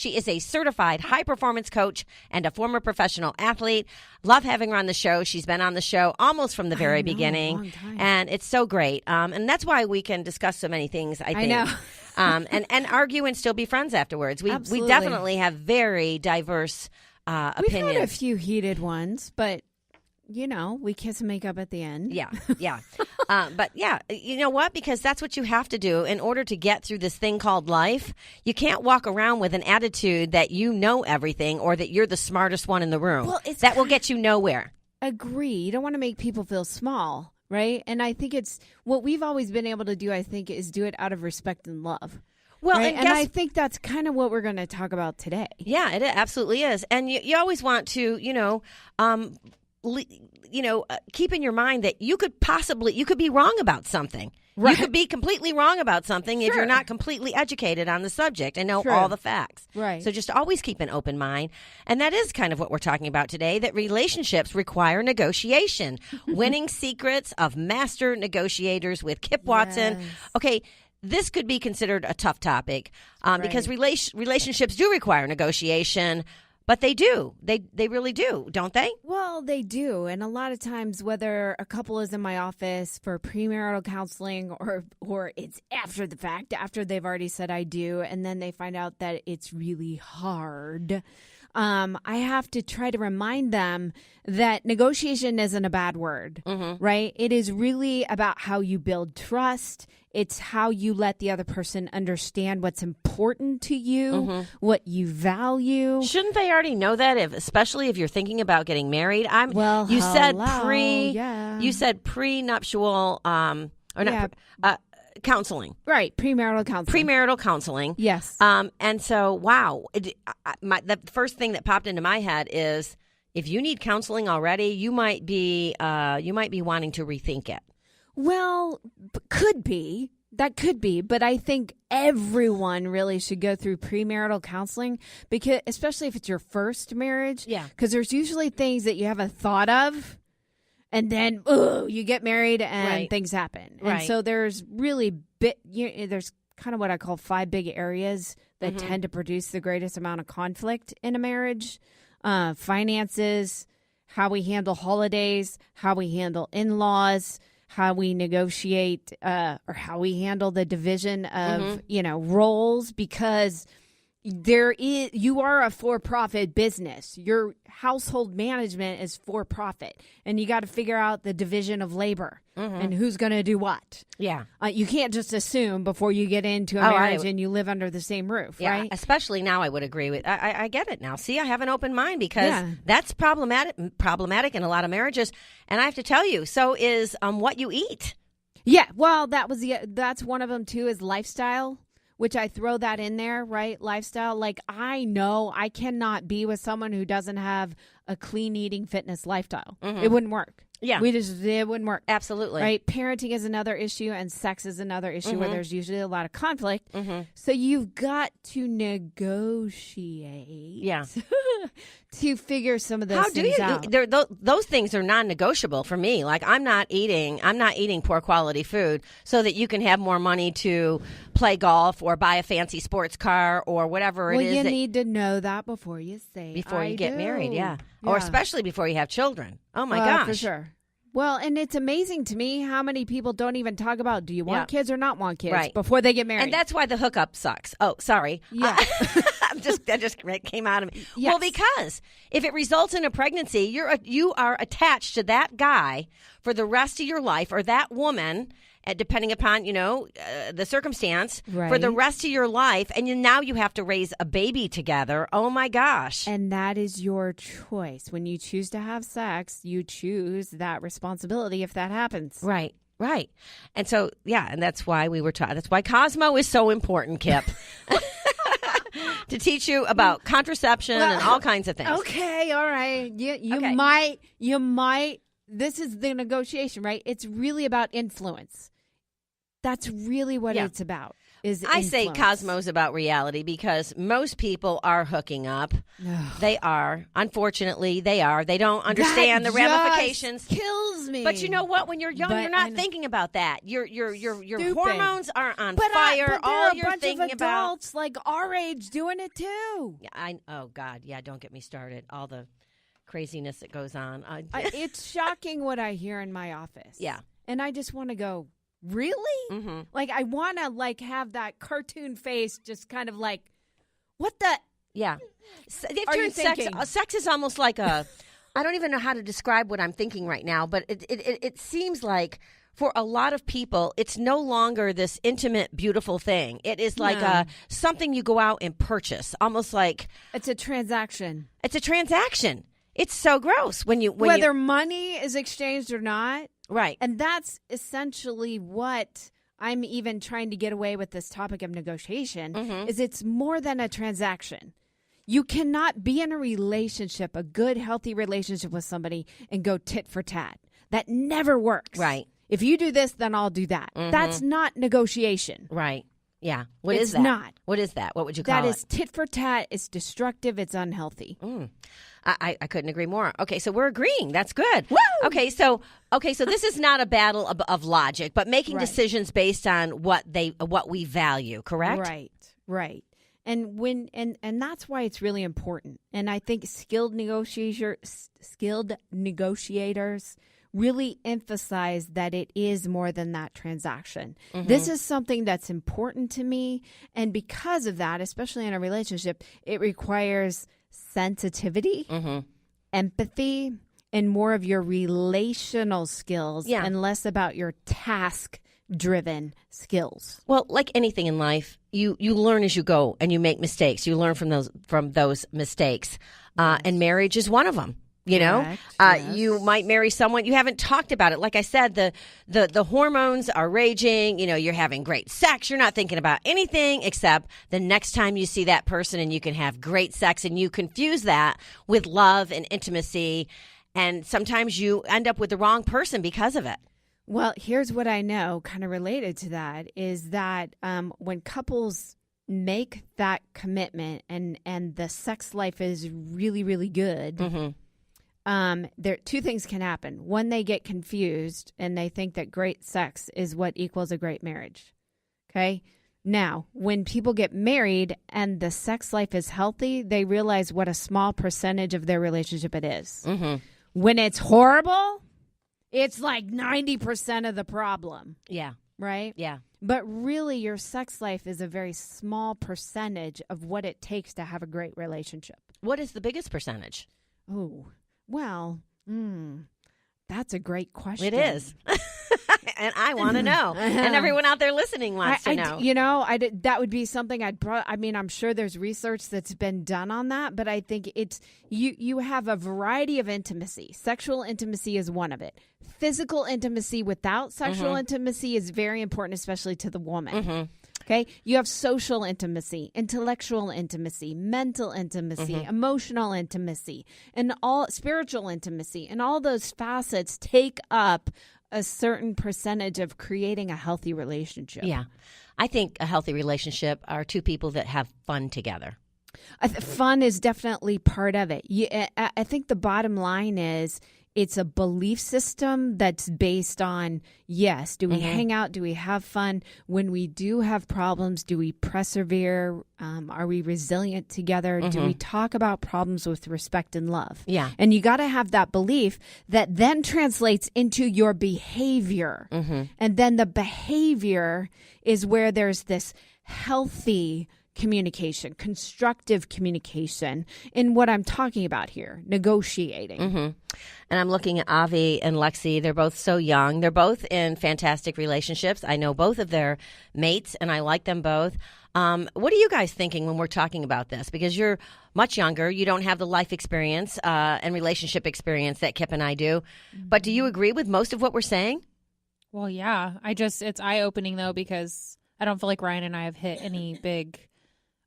She is a certified high-performance coach and a former professional athlete. Love having her on the show. She's been on the show almost from the very beginning, long time. and it's so great. And that's why we can discuss so many things, I think. know. And argue and still be friends afterwards. We Absolutely. definitely have very diverse opinions. We've had a few heated ones, but, we kiss and make up at the end. Yeah. But yeah, you know what? Because that's what you have to do in order to get through this thing called life. You can't walk around with an attitude that you know everything or that you're the smartest one in the room. Well, that will get you nowhere. Agree. You don't want to make people feel small, right? And I think it's what we've always been able to do, I think, is do it out of respect and love. Well, right? And I think that's kind of what we're going to talk about today. Yeah, it absolutely is. And you always want to, keep in your mind that you could be wrong about something. Right. You could be completely wrong about something if you're not completely educated on the subject and know all the facts. Right. So just always keep an open mind. And that is kind of what we're talking about today, that relationships require negotiation. Winning Secrets of Master Negotiators with Kip Watson. Yes. Okay, this could be considered a tough topic because relationships do require negotiation. But they do. They really do, don't they? Well, they do. And a lot of times, whether a couple is in my office for premarital counseling or it's after the fact, after they've already said I do, and then they find out that it's really hard, I have to try to remind them that negotiation isn't a bad word, right? It is really about how you build trust. It's how you let the other person understand what's important to you, what you value. Shouldn't they already know that, especially if you're thinking about getting married? You said prenuptial counseling. Right, premarital counseling. Premarital counseling. Yes. And so, wow, the first thing that popped into my head is if you need counseling already, you might be wanting to rethink it. Well, could be. That could be. But I think everyone really should go through premarital counseling, because especially if it's your first marriage. Yeah. Because there's usually things that you haven't thought of. And then, you get married and things happen. Right. And so there's really there's kind of what I call 5 big areas that tend to produce the greatest amount of conflict in a marriage. Finances, how we handle holidays, how we handle in-laws, how we negotiate or how we handle the division of, roles, because you are a for-profit business. Your household management is for-profit, and you got to figure out the division of labor and who's going to do what. Yeah. You can't just assume before you get into a marriage and you live under the same roof, right? Especially now, I would agree with. I get it now. See, I have an open mind because that's problematic in a lot of marriages, and I have to tell you, so is what you eat. Yeah. Well, that's one of them too. Is lifestyle. Which I throw that in there, right? Lifestyle. Like, I know I cannot be with someone who doesn't have a clean eating fitness lifestyle. It wouldn't work. Yeah. It wouldn't work. Absolutely. Right? Parenting is another issue, and sex is another issue where there's usually a lot of conflict. So you've got to negotiate. Yeah. To figure some of those things out. Those things are non-negotiable for me. Like, I'm not eating poor quality food so that you can have more money to play golf or buy a fancy sports car or whatever it is. Well, you need to know that before you say before you get married, yeah. Or especially before you have children. Oh my gosh. For sure. Well, and it's amazing to me how many people don't even talk about, do you want kids or not want kids before they get married? And that's why the hookup sucks. Oh, sorry. Yeah. That just came out of me. Yes. Well, because if it results in a pregnancy, you are attached to that guy for the rest of your life, or that woman, depending upon, the circumstance, for the rest of your life. And now you have to raise a baby together. Oh, my gosh. And that is your choice. When you choose to have sex, you choose that responsibility if that happens. Right. Right. And so, and that's why we were taught. That's why Cosmo is so important, Kip. To teach you about contraception and all kinds of things. Okay. All right. You might. This is the negotiation, right? It's really about influence. That's really what it's about. is I say cosmos about reality because most people are hooking up. They are. Unfortunately, they are. They don't understand the ramifications. Kills me. But you know what? When you're young, you're not thinking about that. Your hormones are on fire. But all there you're are a bunch thinking of adults about. like our age doing it too. Yeah, oh God, yeah. Don't get me started. All the craziness that goes on. It's shocking what I hear in my office. Yeah, and I just want to go. Really? Mm-hmm. Like I want to have that cartoon face, just kind of like, what the? Yeah. They've are turned you thinking? Sex is almost like a. I don't even know how to describe what I'm thinking right now, but it seems like for a lot of people, it's no longer this intimate, beautiful thing. It is like something you go out and purchase, almost like it's a transaction. It's a transaction. It's so gross whether money is exchanged or not. Right. And that's essentially what I'm even trying to get away with this topic of negotiation is it's more than a transaction. You cannot be in a relationship, a good, healthy relationship with somebody and go tit for tat. That never works. Right. If you do this, then I'll do that. That's not negotiation. Right. Yeah. What is that? It's not. What is that? What would you call it? That is tit for tat. It's destructive. It's unhealthy. I couldn't agree more. Okay, so we're agreeing. That's good. Woo! Okay, so this is not a battle of logic, but making decisions based on what we value, correct? Right. And that's why it's really important. And I think skilled negotiators really emphasize that it is more than that transaction. This is something that's important to me, and because of that, especially in a relationship, it requires sensitivity, empathy, and more of your relational skills and less about your task-driven skills. Well, like anything in life, you learn as you go and you make mistakes. You learn from those mistakes. And marriage is one of them. You know, yes. You might marry someone you haven't talked about it. Like I said, the hormones are raging. You know, you're having great sex. You're not thinking about anything except the next time you see that person, and you can have great sex, and you confuse that with love and intimacy. And sometimes you end up with the wrong person because of it. Well, here's what I know kind of related to that is that when couples make that commitment and the sex life is really, really good, there two things can happen. One, they get confused and they think that great sex is what equals a great marriage. Okay. Now, when people get married and the sex life is healthy, they realize what a small percentage of their relationship it is. When it's horrible, it's like 90% of the problem. Yeah. Right? Yeah. But really, your sex life is a very small percentage of what it takes to have a great relationship. What is the biggest percentage? Oh, well, that's a great question. It is. And I want to know. And everyone out there listening wants to know. That would be something I'm sure there's research that's been done on that, but I think it's you have a variety of intimacy. Sexual intimacy is one of it. Physical intimacy without sexual intimacy is very important, especially to the woman. Okay, you have social intimacy, intellectual intimacy, mental intimacy, emotional intimacy, and all spiritual intimacy, and all those facets take up a certain percentage of creating a healthy relationship. Yeah, I think a healthy relationship are two people that have fun together. Fun is definitely part of it. I think the bottom line is it's a belief system that's based on, yes, do we hang out? Do we have fun? When we do have problems, do we persevere? Are we resilient together? Do we talk about problems with respect and love? Yeah. And you got to have that belief that then translates into your behavior. And then the behavior is where there's this healthy communication, constructive communication in what I'm talking about here, negotiating. And I'm looking at Avi and Lexi. They're both so young. They're both in fantastic relationships. I know both of their mates, and I like them both. What are you guys thinking when we're talking about this? Because you're much younger. You don't have the life experience and relationship experience that Kip and I do. But do you agree with most of what we're saying? Well, yeah. It's eye-opening, though, because I don't feel like Ryan and I have hit any big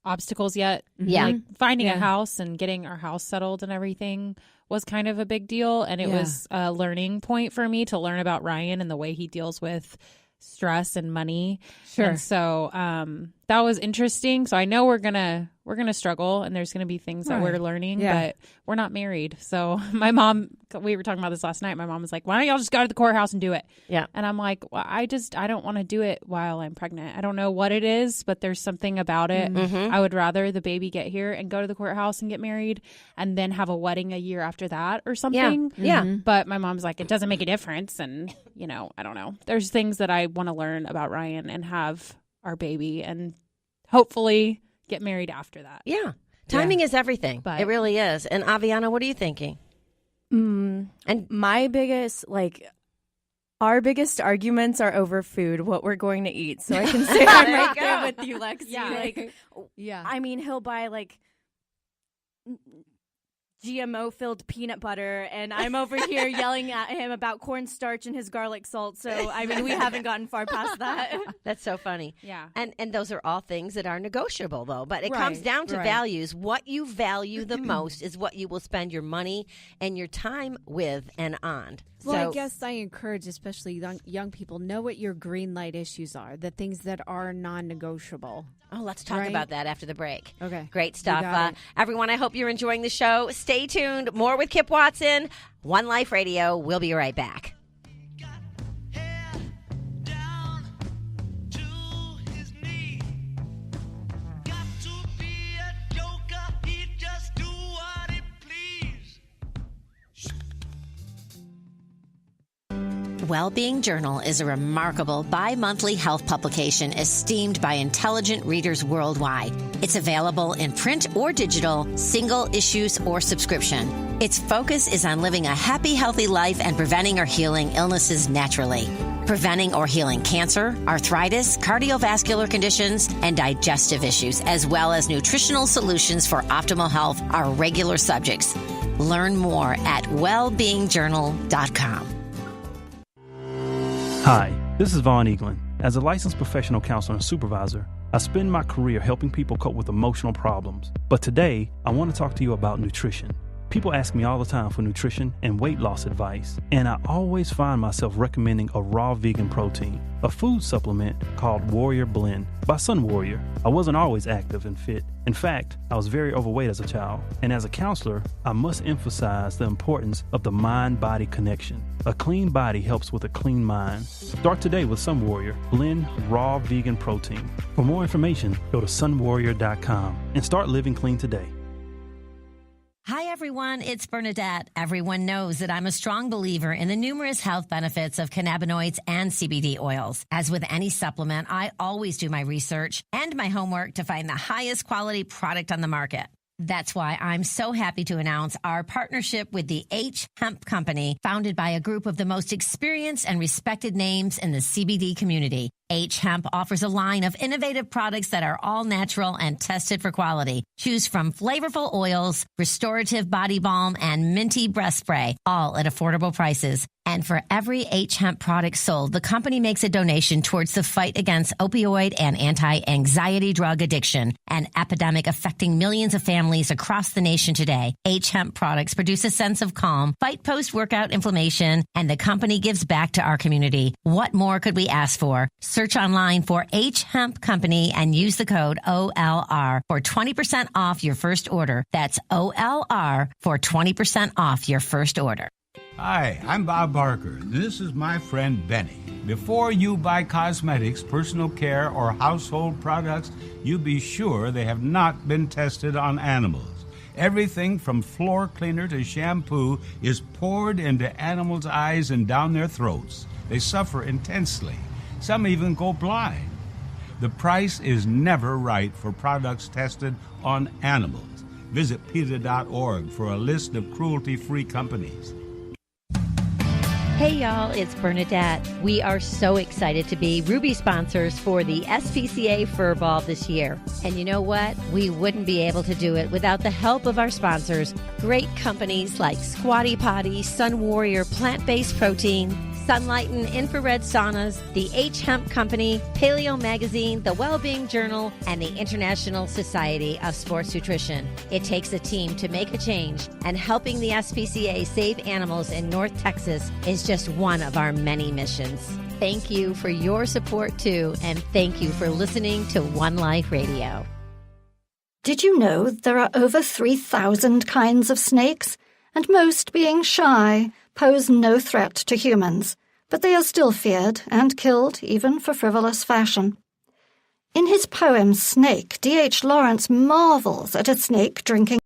obstacles yet. Yeah. Like finding a house and getting our house settled and everything was kind of a big deal. And it was a learning point for me to learn about Ryan and the way he deals with stress and money. Sure. And so that was interesting. So I know we're gonna struggle, and there's gonna be things that we're learning, but we're not married. So my mom, we were talking about this last night. My mom was like, "Why don't y'all just go to the courthouse and do it?" Yeah. And I'm like, "Well, I don't want to do it while I'm pregnant. I don't know what it is, but there's something about it. Mm-hmm. I would rather the baby get here and go to the courthouse and get married, and then have a wedding a year after that or something." Yeah. But my mom's like, "It doesn't make a difference," and I don't know. There's things that I want to learn about Ryan and have our baby, and hopefully get married after that. Yeah. Timing is everything. But it really is. And Aviana, what are you thinking? And my biggest, our biggest arguments are over food, what we're going to eat. So I can say I'm right there with you, Lexi. Yeah. I mean, he'll buy GMO-filled peanut butter, and I'm over here yelling at him about cornstarch and his garlic salt. So, I mean, we haven't gotten far past that. That's so funny. Yeah. And those are all things that are negotiable, though. But it comes down to values. What you value the most is what you will spend your money and your time with and on. Well, I guess I encourage, especially young people, know what your green light issues are, the things that are non-negotiable. Oh, let's talk about that after the break. Okay. Great stuff. Everyone, I hope you're enjoying the show. Stay tuned. More with Kip Watson, One Life Radio. We'll be right back. Wellbeing Journal is a remarkable bi-monthly health publication esteemed by intelligent readers worldwide. It's available in print or digital, single issues or subscription. Its focus is on living a happy, healthy life and preventing or healing illnesses naturally. Preventing or healing cancer, arthritis, cardiovascular conditions, and digestive issues, as well as nutritional solutions for optimal health are regular subjects. Learn more at wellbeingjournal.com. Hi, this is Vaughn Eaglin. As a licensed professional counselor and supervisor, I spend my career helping people cope with emotional problems. But today, I want to talk to you about nutrition. People ask me all the time for nutrition and weight loss advice, and I always find myself recommending a raw vegan protein, a food supplement called Warrior Blend by Sun Warrior. I wasn't always active and fit. In fact, I was very overweight as a child, and as a counselor, I must emphasize the importance of the mind-body connection. A clean body helps with a clean mind. Start today with Sun Warrior Blend Raw Vegan Protein. For more information, go to sunwarrior.com and start living clean today. Hi, everyone. It's Bernadette. Everyone knows that I'm a strong believer in the numerous health benefits of cannabinoids and CBD oils. As with any supplement, I always do my research and my homework to find the highest quality product on the market. That's why I'm so happy to announce our partnership with the H Hemp Company, founded by a group of the most experienced and respected names in the CBD community. H Hemp offers a line of innovative products that are all natural and tested for quality. Choose from flavorful oils, restorative body balm, and minty breath spray, all at affordable prices. And for every H Hemp product sold, the company makes a donation towards the fight against opioid and anti-anxiety drug addiction, an epidemic affecting millions of families across the nation today. H Hemp products produce a sense of calm, fight post-workout inflammation, and the company gives back to our community. What more could we ask for? Search online for H Hemp Company and use the code OLR for 20% off your first order. That's OLR for 20% off your first order. Hi, I'm Bob Barker. This is my friend Benny. Before you buy cosmetics, personal care, or household products, you be sure they have not been tested on animals. Everything from floor cleaner to shampoo is poured into animals' eyes and down their throats. They suffer intensely. Some even go blind. The price is never right for products tested on animals. Visit PETA.org for a list of cruelty-free companies. Hey y'all, it's Bernadette. We are so excited to be Ruby sponsors for the SPCA Fur Ball this year. And you know what? We wouldn't be able to do it without the help of our sponsors. Great companies like Squatty Potty, Sun Warrior Plant-Based Protein, Sunlight and Infrared Saunas, the H Hemp Company, Paleo Magazine, the Wellbeing Journal, and the International Society of Sports Nutrition. It takes a team to make a change, and helping the SPCA save animals in North Texas is just one of our many missions. thank you for your support too, and thank you for listening to One Life Radio. Did you know there are over 3,000 kinds of snakes? And most, being shy, pose no threat to humans, but they are still feared and killed even for frivolous fashion. In his poem Snake, D.H. Lawrence marvels at a snake drinking